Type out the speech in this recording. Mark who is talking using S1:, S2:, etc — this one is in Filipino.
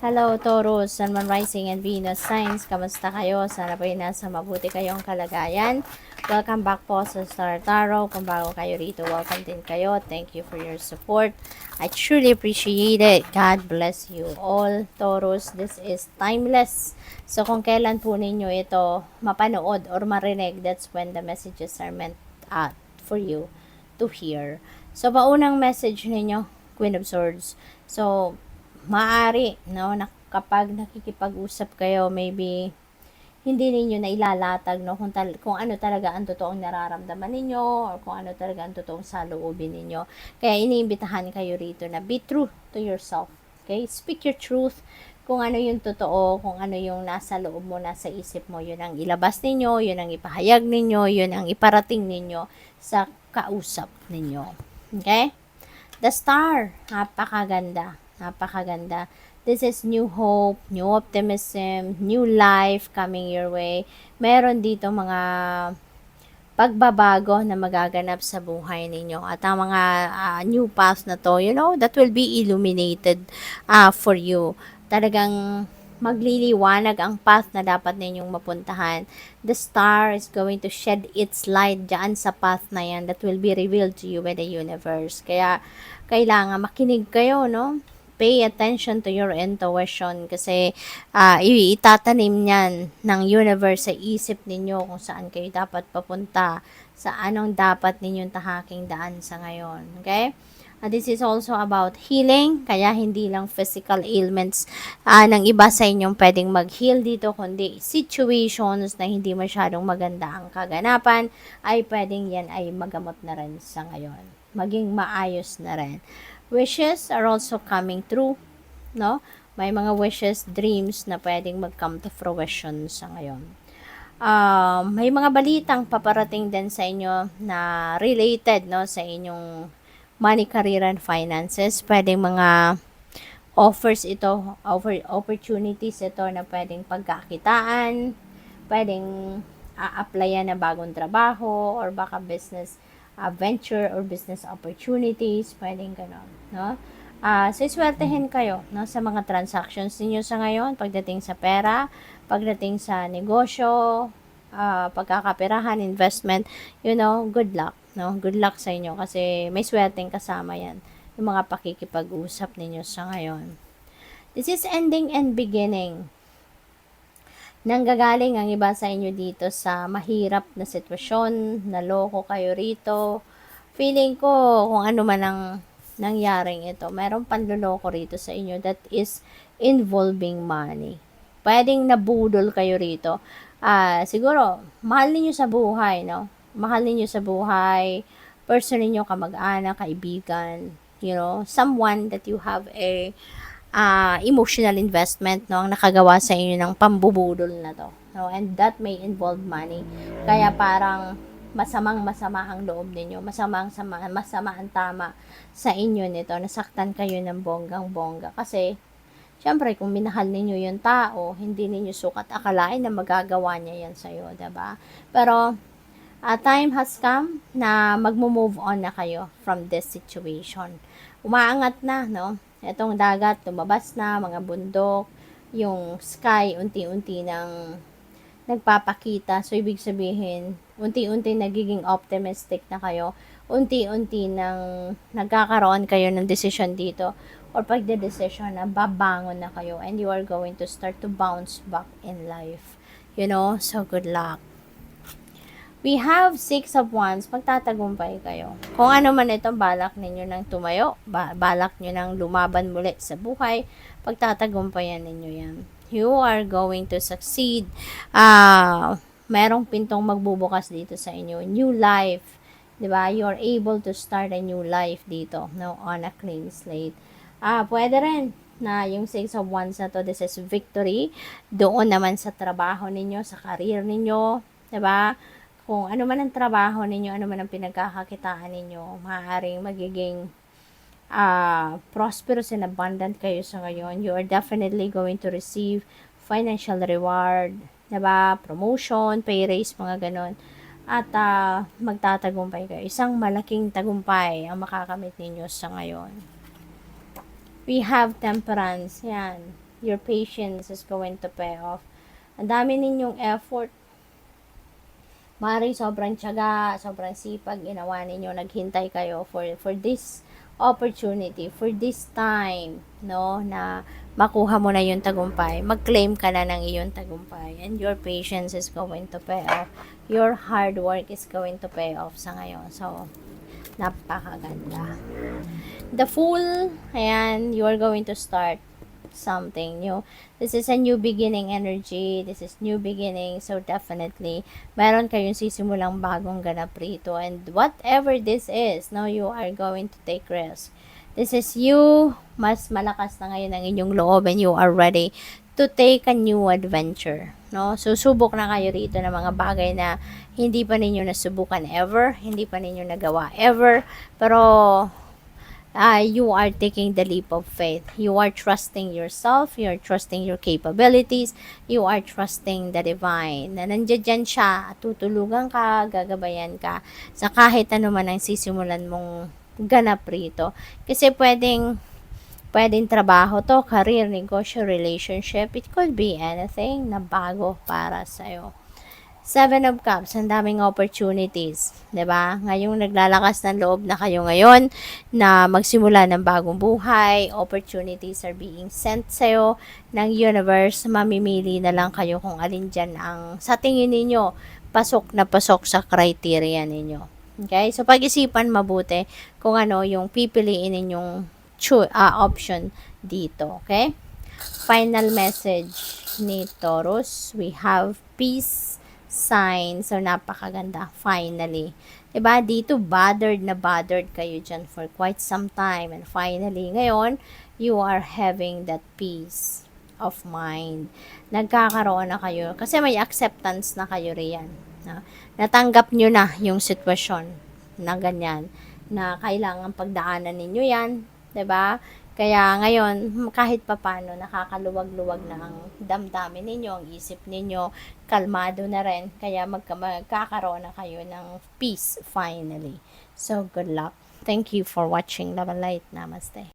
S1: Hello, Taurus, Sun, Moon, Rising, and Venus signs. Kamusta kayo? Sana po nasa mabuti kayong kalagayan. Welcome back po sa Star Tarot. Kung bago kayo rito, welcome din kayo. Thank you for your support. I truly appreciate it. God bless you all, Taurus. This is timeless. So, kung kailan po ninyo ito mapanood or marinig, that's when the messages are meant for you to hear. So, paunang message ninyo, Queen of Swords. So, maaari, no, na kapag nakikipag-usap kayo, maybe hindi ninyo na ilalatag, no, kung ano talaga ang totoong nararamdaman ninyo or kung ano talaga ang totoong saloobin ninyo. Kaya iniimbitahan kayo rito na be true to yourself. Okay? Speak your truth. Kung ano yung totoo, kung ano yung nasa loob mo, nasa isip mo, yun ang ilabas ninyo, yun ang ipahayag ninyo, yun ang iparating ninyo sa kausap ninyo. Okay? The Star, napakaganda. Napakaganda. This is new hope, new optimism, new life coming your way. Meron dito mga pagbabago na magaganap sa buhay ninyo. At ang mga new path na to, that will be illuminated for you. Talagang magliliwanag ang path na dapat ninyong mapuntahan. The star is going to shed its light dyan sa path na yan that will be revealed to you by the universe. Kaya, kailangan makinig kayo, no? Pay attention to your intuition kasi itatanim niyan ng universe sa isip ninyo kung saan kayo dapat papunta, sa anong dapat ninyong tahaking daan sa ngayon. Okay? This is also about healing, kaya hindi lang physical ailments ng iba sa inyong pwedeng mag-heal dito, kundi situations na hindi masyadong maganda ang kaganapan, ay pwedeng yan ay magamot na rin sa ngayon. Maging maayos na rin. Wishes are also coming true, no? May mga wishes, dreams na pwedeng mag-come to fruition sa ngayon. May mga balitang paparating din sa inyo na related, no, sa inyong money, career, and finances. Pwedeng mga offers ito, opportunities ito na pwedeng pagkakitaan, pwedeng a-applyan na bagong trabaho or baka business venture or business opportunities, pwedeng gano'n, no? So, iswertehin kayo, no, sa mga transactions niyo sa ngayon, pagdating sa pera, pagdating sa negosyo, pagkakaperahan, investment, good luck, no? Good luck sa inyo kasi may swerteng kasama yan, yung mga pakikipag-usap ninyo sa ngayon. This is ending and beginning. Nanggagaling ang iba sa inyo dito sa mahirap na sitwasyon, naloko kayo rito. Feeling ko kung ano man ang nangyaring ito, mayroong panloloko rito sa inyo that is involving money. Pwedeng nabudol kayo rito. Siguro, mahal ninyo sa buhay, no? Mahal ninyo sa buhay, person ninyo, kamag-anak, kaibigan, someone that you have a emotional investment, no, ang nakagawa sa inyo ng pambubudol na to, no, and that may involve money. Kaya parang masama ang loob ninyo, masama ang tama sa inyo nito, nasaktan kayo ng bonggang-bongga kasi syempre kung minahal ninyo yung tao, hindi ninyo sukat akalain na magagawa niya yan sa'yo, diba? Pero time has come na magmo-move on na kayo from this situation. Umaangat na, no? Itong dagat, lumabas na, mga bundok, yung sky, unti-unti nang nagpapakita. So, ibig sabihin, unti-unti nagiging optimistic na kayo. Unti-unti nang nagkakaroon kayo ng decision dito or pagde-decision na babangon na kayo and you are going to start to bounce back in life. So good luck. We have 6 of Wands, magtatagumpay kayo. Kung ano man itong balak ninyo ng tumayo, balak nyo ng lumaban muli sa buhay, pagtatagumpayan ninyo yan. You are going to succeed. Merong pintong magbubukas dito sa inyo. New life. Diba? You are able to start a new life dito, no? On a clean slate. Pwede rin na yung 6 of Wands na to, this is victory. Doon naman sa trabaho ninyo, sa career ninyo. Diba? Kung ano man ang trabaho ninyo, ano man ang pinagkakakitaan ninyo, maaaring magiging prosperous and abundant kayo sa ngayon. You are definitely going to receive financial reward, diba? Promotion, pay raise, mga ganon. At magtatagumpay kayo. Isang malaking tagumpay ang makakamit ninyo sa ngayon. We have temperance. Yan. Your patience is going to pay off. Ang dami ninyong effort. Maaaring sobrang tiyaga, sobrang sipag, ginawa ninyo, naghintay kayo for this opportunity, for this time, no, na makuha mo na yung tagumpay. Mag-claim ka na ng iyong tagumpay. And your patience is going to pay off. Your hard work is going to pay off sa ngayon. So, napakaganda. The Fool, ayan, you are going to start something new. This is a new beginning energy. This is new beginning. So, definitely, meron kayong sisimulang bagong ganap rito. And whatever this is, no, you are going to take risk. This is you. Mas malakas na ngayon ang inyong loob and you are ready to take a new adventure. No? Susubok na kayo rito ng mga bagay na hindi pa ninyo nasubukan ever. Hindi pa ninyo nagawa ever. Pero, you are taking the leap of faith. You are trusting yourself. You are trusting your capabilities. You are trusting the divine. Na nandiyan siya at tutulugan ka, gagabayan ka sa kahit ano man ang sisimulan mong ganap rito. Kasi pwedeng trabaho to, career, negosyo, relationship. It could be anything na bago para sa'yo. 7 of Cups, ang daming opportunities, 'di ba? Ngayong naglalakas ng loob na kayo ngayon na magsimula ng bagong buhay, opportunities are being sent sa'yo ng universe. Mamimili na lang kayo kung alin dyan ang sa tingin ninyo pasok na pasok sa criteria ninyo. Okay? So, pag-isipan mabuti kung ano yung pipiliin ninyong option dito. Okay? Final message ni Taurus, we have peace sign. So, napakaganda. Finally. Diba? Dito, bothered kayo dyan for quite some time. And finally, ngayon, you are having that peace of mind. Nagkakaroon na kayo. Kasi may acceptance na kayo riyan. Natanggap nyo na yung sitwasyon na ganyan. Na kailangan pagdaanan ninyo yan. Diba? Kaya ngayon, kahit papano, nakakaluwag-luwag na ang damdamin ninyo, ang isip ninyo, kalmado na rin. Kaya magkakaroon na kayo ng peace finally. So, good luck. Thank you for watching Love and Light. Namaste.